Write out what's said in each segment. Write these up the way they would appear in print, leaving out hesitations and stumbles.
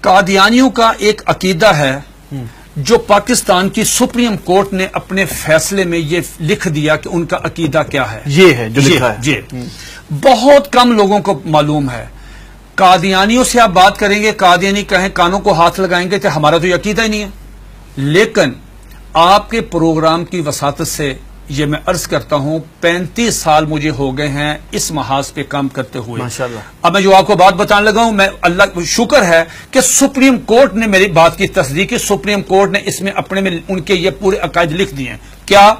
قادیانیوں کا ایک عقیدہ ہے جو پاکستان کی سپریم کورٹ نے اپنے فیصلے میں یہ لکھ دیا کہ ان کا عقیدہ کیا ہے. یہ ہے جو لکھا ہے. جی بہت کم لوگوں کو معلوم ہے. قادیانیوں سے آپ بات کریں گے، قادیانی کہیں کانوں کو ہاتھ لگائیں گے کہ ہمارا تو یہ عقیدہ ہی نہیں ہے. لیکن آپ کے پروگرام کی وساطت سے یہ میں عرض کرتا ہوں 35 سال مجھے ہو گئے ہیں اس محاذ پہ کام کرتے ہوئے. ماشاءاللہ. اب میں جو آپ کو بات بتانے لگا ہوں، میں اللہ کا شکر ہے کہ سپریم کورٹ نے میری بات کی تصدیق کی. سپریم کورٹ نے اس میں اپنے میں ان کے یہ پورے عقائد لکھ دیے ہیں. کیا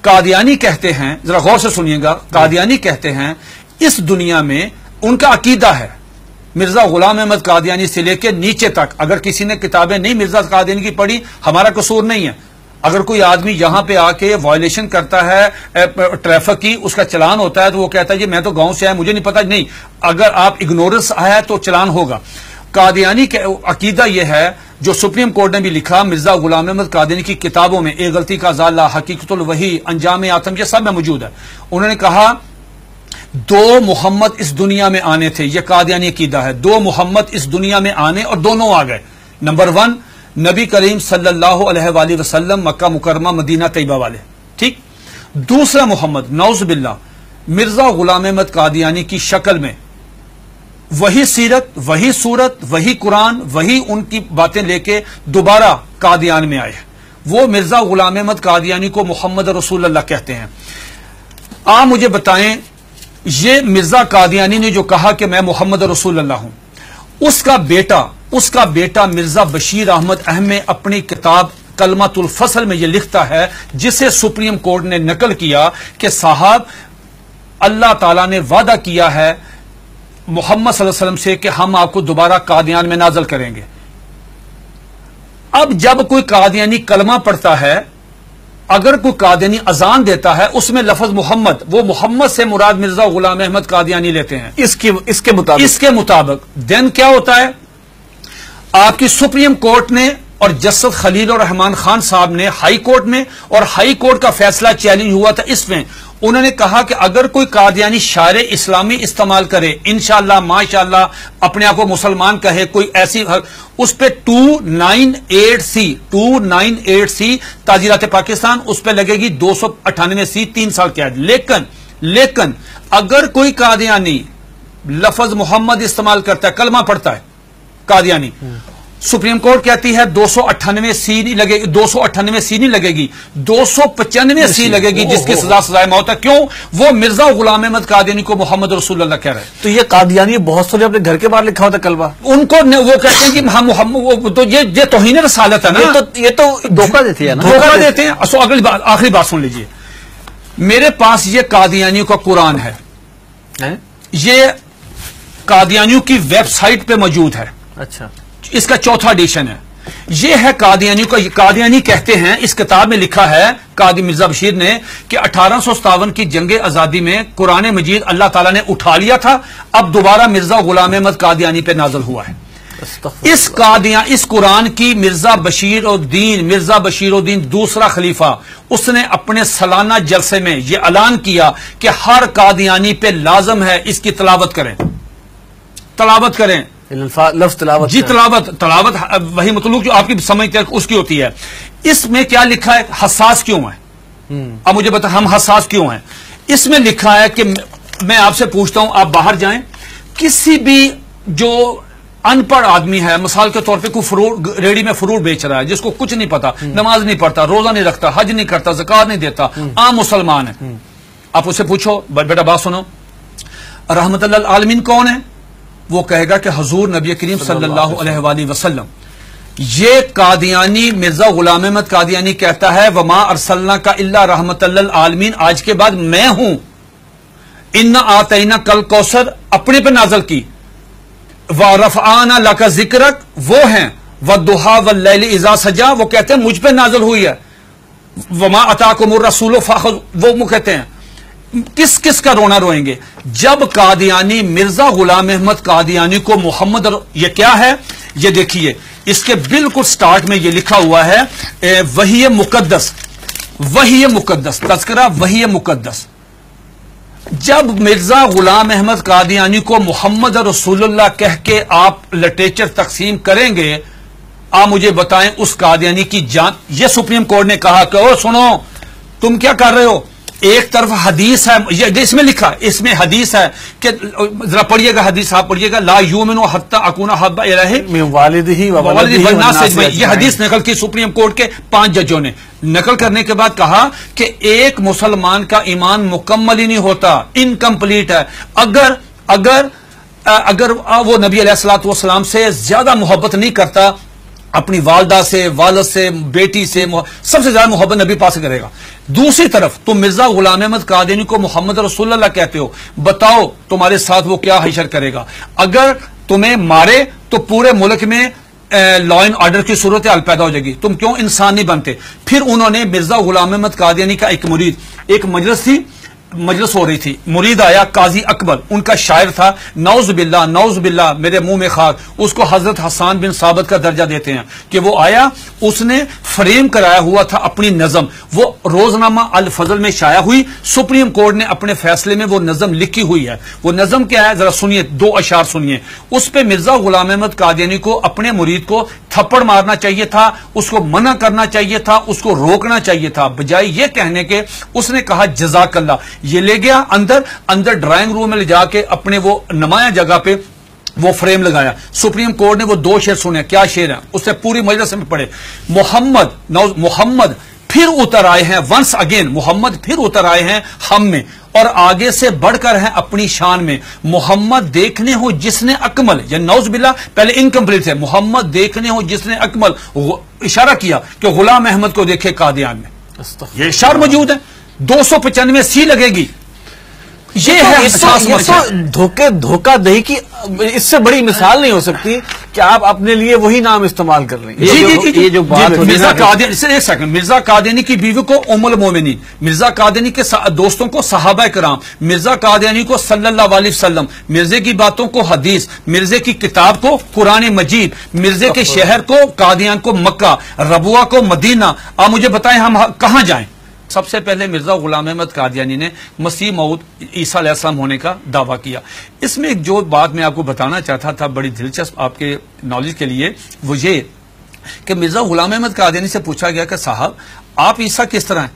قادیانی کہتے ہیں، ذرا غور سے سنیے گا، قادیانی کہتے ہیں اس دنیا میں ان کا عقیدہ ہے مرزا غلام احمد قادیانی سے لے کے نیچے تک. اگر کسی نے کتابیں نہیں مرزا قادیانی کی پڑھی، ہمارا قصور نہیں ہے. اگر کوئی آدمی یہاں پہ آ کے وائلیشن کرتا ہے ٹریفک کی، اس کا چلان ہوتا ہے تو وہ کہتا ہے جی میں تو گاؤں سے آیا مجھے نہیں پتا. نہیں، اگر آپ اگنورنس آیا تو چلان ہوگا. قادیانی کا عقیدہ یہ ہے جو سپریم کورٹ نے بھی لکھا، مرزا غلام احمد قادیانی کی کتابوں میں ایک غلطی کا ازالہ، حقیقت الوحی، انجام آتم، یہ سب میں موجود ہے. انہوں نے کہا 2 محمد اس دنیا میں آنے تھے. یہ قادیانی عقیدہ ہے. 2 محمد اس دنیا میں آنے اور دونوں آ گئے. نمبر 1 نبی کریم صلی اللہ علیہ وآلہ وسلم، مکہ مکرمہ مدینہ طیبہ والے، ٹھیک. دوسرا محمد نعوذ باللہ مرزا غلام احمد قادیانی کی شکل میں وہی سیرت، وہی صورت، وہی قرآن، وہی ان کی باتیں لے کے دوبارہ قادیان میں آئے. وہ مرزا غلام احمد قادیانی کو محمد رسول اللہ کہتے ہیں. آپ مجھے بتائیں یہ مرزا قادیانی نے جو کہا کہ میں محمد رسول اللہ ہوں، اس کا بیٹا مرزا بشیر احمد احمد اپنی کتاب کلمۃ الفصل میں یہ لکھتا ہے، جسے سپریم کورٹ نے نقل کیا کہ صاحب اللہ تعالیٰ نے وعدہ کیا ہے محمد صلی اللہ علیہ وسلم سے کہ ہم آپ کو دوبارہ قادیان میں نازل کریں گے. اب جب کوئی قادیانی کلمہ پڑھتا ہے، اگر کوئی قادیانی اذان دیتا ہے، اس میں لفظ محمد، وہ محمد سے مراد مرزا غلام احمد قادیانی لیتے ہیں اس کے مطابق. دین کیا ہوتا ہے؟ آپ کی سپریم کورٹ نے اور جسٹس خلیل الرحمان خان صاحب نے ہائی کورٹ میں، اور ہائی کورٹ کا فیصلہ چیلنج ہوا تھا اس میں، انہوں نے کہا کہ اگر کوئی قادیانی شعر اسلامی استعمال کرے، انشاءاللہ ماشاءاللہ اپنے آپ کو مسلمان کہے، کوئی ایسی، اس پہ 298C تعزیرات پاکستان، اس پہ لگے گی 298C 3 سال قید. لیکن اگر کوئی قادیانی لفظ محمد استعمال کرتا ہے، کلمہ پڑھتا ہے قادیانی، سپریم کورٹ کہتی ہے 298C نہیں لگے گی، 298C نہیں لگے گی، 295C لگے گی، جس کی سزا سزائے موت ہے. کیوں؟ وہ مرزا غلام احمد قادیانی کو محمد رسول اللہ کہہ رہے ہیں. تو یہ قادیانی بہت سارے اپنے گھر کے باہر لکھا ہوتا کلمہ، ان کو وہ کہتے ہیں کہ ہم محمد، تو یہ توہین رسالت ہے نا. یہ تو دھوکہ دیتے ہیں نا، دھوکہ دیتے ہیں. آخری بات سن لیجئے، میرے پاس یہ قادیانیوں کا قرآن ہے، یہ قادیانیوں کی ویب سائٹ پہ موجود ہے. اچھا، اس کا 4تھا ایڈیشن ہے. یہ ہے قادیانیوں کا. قادیانی کہتے ہیں، اس کتاب میں لکھا ہے قاضی مرزا بشیر نے کہ 1857 کی جنگ آزادی میں قرآن مجید اللہ تعالیٰ نے اٹھا لیا تھا، اب دوبارہ مرزا غلام احمد قادیانی پہ نازل ہوا ہے. اس قرآن کی مرزا بشیر الدین دوسرا خلیفہ، اس نے اپنے سالانہ جلسے میں یہ اعلان کیا کہ ہر قادیانی پہ لازم ہے اس کی تلاوت کریں. لفظ تلاوت، جی تلاوت وہی مطلوب جو آپ کی سمجھتے ہیں اس کی ہوتی ہے. اس میں کیا لکھا ہے؟ حساس کیوں ہے؟ اب مجھے بتا ہم حساس کیوں ہیں. اس میں لکھا ہے کہ میں آپ سے پوچھتا ہوں، آپ باہر جائیں، کسی بھی جو ان پڑھ آدمی ہے، مثال کے طور پہ کوئی ریڑی میں فروٹ بیچ رہا ہے، جس کو کچھ نہیں پتا، نماز نہیں پڑھتا، روزہ نہیں رکھتا، حج نہیں کرتا، زکات نہیں دیتا، عام مسلمان ہے، آپ اسے پوچھو بیٹا بات سنو، رحمت اللہ العالمین کون ہے؟ وہ کہے گا کہ حضور نبی کریم صلی اللہ علیہ وآلہ وسلم. یہ قادیانی مرزا غلام احمد قادیانی کہتا ہے وما ارسلناک الا رحمت للعالمین، آج کے بعد میں ہوں. انا آتینا کل کوثر اپنے پہ نازل کی، ورفعنا لک ذکرک وہ ہیں، والضحی واللیل اذا سجا وہ کہتے ہیں مجھ پہ نازل ہوئی ہے، وما اتاکم الرسول فخذوہ وہ کہتے ہیں. کس کا رونا روئیں گے جب قادیانی مرزا غلام احمد قادیانی کو محمد یہ کیا ہے؟ یہ دیکھیے اس کے بالکل سٹارٹ میں یہ لکھا ہوا ہے وحی مقدس تذکرہ وحی مقدس. جب مرزا غلام احمد قادیانی کو محمد رسول اللہ کہہ کے آپ لٹریچر تقسیم کریں گے، آپ مجھے بتائیں اس قادیانی کی جان. یہ سپریم کورٹ نے کہا کہ او سنو تم کیا کر رہے ہو، ایک طرف حدیث ہے، یہ اس میں لکھا، اس میں حدیث ہے کہ ذرا پڑھیے گا حدیث، آپ پڑھیے گا، لا یؤمن حتی اکون احب الیہ من والدہ و والناس والناس اجمعین. یہ حدیث نقل کی سپریم کورٹ کے 5 ججوں نے. نقل کرنے کے بعد کہا کہ ایک مسلمان کا ایمان مکمل ہی نہیں ہوتا، انکمپلیٹ ہے اگر وہ نبی علیہ الصلوۃ والسلام سے زیادہ محبت نہیں کرتا، اپنی والدہ سے، والد سے، بیٹی سے، سب سے زیادہ محبت نبی پاس کرے گا. دوسری طرف تم مرزا غلام احمد قادیانی کو محمد رسول اللہ کہتے ہو، بتاؤ تمہارے ساتھ وہ کیا حشر کرے گا. اگر تمہیں مارے تو پورے ملک میں لا اینڈ آرڈر کی صورتحال پیدا ہو جائے گی، تم کیوں انسان نہیں بنتے. پھر انہوں نے مرزا غلام احمد قادیانی کا ایک مرید، ایک مجلس ہو رہی تھی، مرید آیا قاضی اکبر، ان کا شاعر تھا، نعوذ باللہ میرے منہ میں خاک، اس کو حضرت حسان بن ثابت کا درجہ دیتے ہیں کہ وہ آیا، اس نے فریم کرایا ہوا تھا اپنی نظم، وہ روزنامہ الفضل میں شائع ہوئی، سپریم کورٹ نے اپنے فیصلے میں وہ نظم لکھی ہوئی ہے. وہ نظم کیا ہے ذرا سنیے، 2 اشعار سنیے. اس پہ مرزا غلام احمد قادیانی کو اپنے مرید کو تھپڑ مارنا چاہیے تھا، اس کو منع کرنا چاہیے تھا، اس کو روکنا چاہیے تھا، بجائے یہ کہنے کے اس نے کہا جزاک اللہ. یہ لے گیا اندر ڈرائنگ روم میں لے جا کے اپنے وہ نمایاں جگہ پہ وہ فریم لگایا. سپریم کورٹ نے وہ 2 شعر سنے. کیا شعر ہیں اس سے پوری مجلس میں پڑھے. محمد پھر اتر آئے ہیں، ونس اگین محمد پھر اتر آئے ہیں ہم میں، اور آگے سے بڑھ کر ہیں اپنی شان میں. محمد دیکھنے ہو جس نے اکمل، یا نعوذ باللہ پہلے انکمپلیٹ ہے، محمد دیکھنے ہو جس نے اکمل، اشارہ کیا کہ غلام احمد کو دیکھے قادیان میں. یہ اشعار موجود ہے، 295 سی لگے گی. یہ ہے دھوکہ دہی کی اس سے بڑی مثال نہیں ہو سکتی کہ آپ اپنے لیے وہی نام استعمال کر لیں. یہ جو بات مرزا قادیانی کی بیوی کو ام المومنین، مرزا قادیانی کے دوستوں کو صحابہ کرام، مرزا قادیانی کو صلی اللہ علیہ وسلم، مرزے کی باتوں کو حدیث، مرزے کی کتاب کو قرآن مجید، مرزے کے شہر کو قادیان کو مکہ، ربوہ کو مدینہ. آپ مجھے بتائیں ہم کہاں جائیں؟ سب سے پہلے مرزا غلام احمد قادیانی نے مسیح موعود عیسیٰ علیہ السلام ہونے کا دعویٰ کیا. اس میں ایک جو بات میں آپ کو بتانا چاہتا تھا بڑی دلچسپ آپ کے نالج کے لیے، وہ یہ کہ مرزا غلام احمد قادیانی سے پوچھا گیا کہ صاحب آپ عیسیٰ کس طرح ہیں؟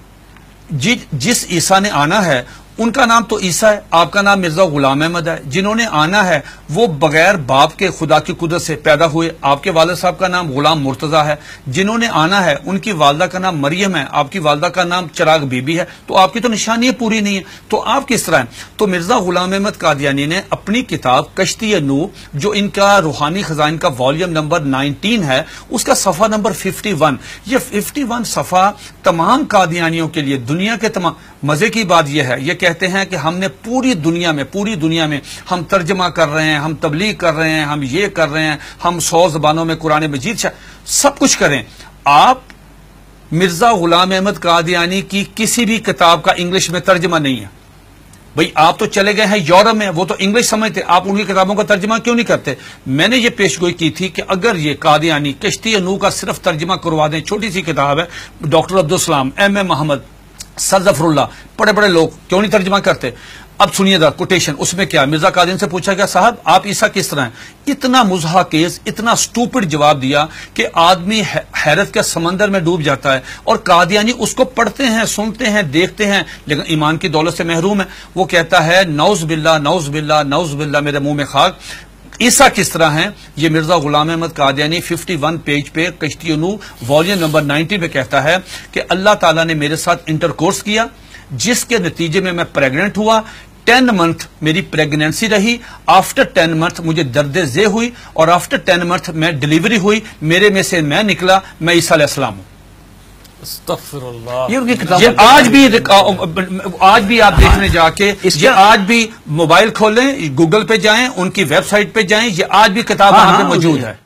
جس عیسیٰ نے آنا ہے ان کا نام تو عیسیٰ ہے، آپ کا نام مرزا غلام احمد ہے. جنہوں نے آنا ہے وہ بغیر باپ کے خدا کی قدرت سے پیدا ہوئے، آپ کے والد صاحب کا نام غلام مرتضیٰ ہے. جنہوں نے آنا ہے ان کی والدہ کا نام مریم ہے، آپ کی والدہ کا نام چراغ بی بی ہے. تو آپ کی تو نشانی پوری نہیں ہے، تو آپ کس طرح ہیں؟ تو مرزا غلام احمد قادیانی نے اپنی کتاب کشتی نوح، جو ان کا روحانی خزائن کا والیوم نمبر 19 ہے، اس کا صفحہ نمبر 51، یہ 51 صفحہ تمام قادیانیوں کے لیے، دنیا کے تمام. مزے کی بات یہ ہے، یہ کہتے ہیں کہ ہم نے پوری دنیا میں ہم ترجمہ کر رہے ہیں، ہم تبلیغ کر رہے ہیں، ہم یہ کر رہے ہیں، ہم 100 زبانوں میں قرآن مجید سب کچھ کریں. آپ مرزا غلام احمد قادیانی کی کسی بھی کتاب کا انگلش میں ترجمہ نہیں ہے. بھئی آپ تو چلے گئے ہیں یورپ میں، وہ تو انگلش سمجھتے، آپ ان کی کتابوں کا ترجمہ کیوں نہیں کرتے؟ میں نے یہ پیش گوئی کی تھی کہ اگر یہ قادیانی کشتی نوح کا صرف ترجمہ کروا دیں، چھوٹی سی کتاب ہے، ڈاکٹر عبدالسلام، ایم اے محمد، سر ظفر اللہ، بڑے لوگ کیوں نہیں ترجمہ کرتے؟ اب سنیے دا کوٹیشن، اس میں کیا مرزا قادیانی سے پوچھا گیا صاحب آپ عیسیٰ کس طرح ہیں؟ اتنا مضحکیز، اتنا سٹوپڈ جواب دیا کہ آدمی حیرت کے سمندر میں ڈوب جاتا ہے. اور قادیانی اس کو پڑھتے ہیں، سنتے ہیں، دیکھتے ہیں، لیکن ایمان کی دولت سے محروم ہے. وہ کہتا ہے نعوذ باللہ میرے منہ میں خاک، عیسیٰ کس طرح ہیں؟ یہ مرزا غلام احمد قادیانی 51 پیج پہ کشتی نوح والیوم نمبر 19 پہ کہتا ہے کہ اللہ تعالیٰ نے میرے ساتھ انٹرکورس کیا، جس کے نتیجے میں پریگننٹ ہوا. 10 منتھ میری پریگننسی رہی، آفٹر 10 منتھ مجھے درد ذیل ہوئی، اور آفٹر 10 منتھ میں ڈیلیوری ہوئی، میرے میں سے میں نکلا، میں عیسیٰ علیہ السلام ہوں. استغفر اللہ. یہ آج بھی آپ دیکھنے جا کے، یہ آج بھی موبائل کھولیں، گوگل پہ جائیں، ان کی ویب سائٹ پہ جائیں، یہ آج بھی کتاب وہاں پہ موجود ہے.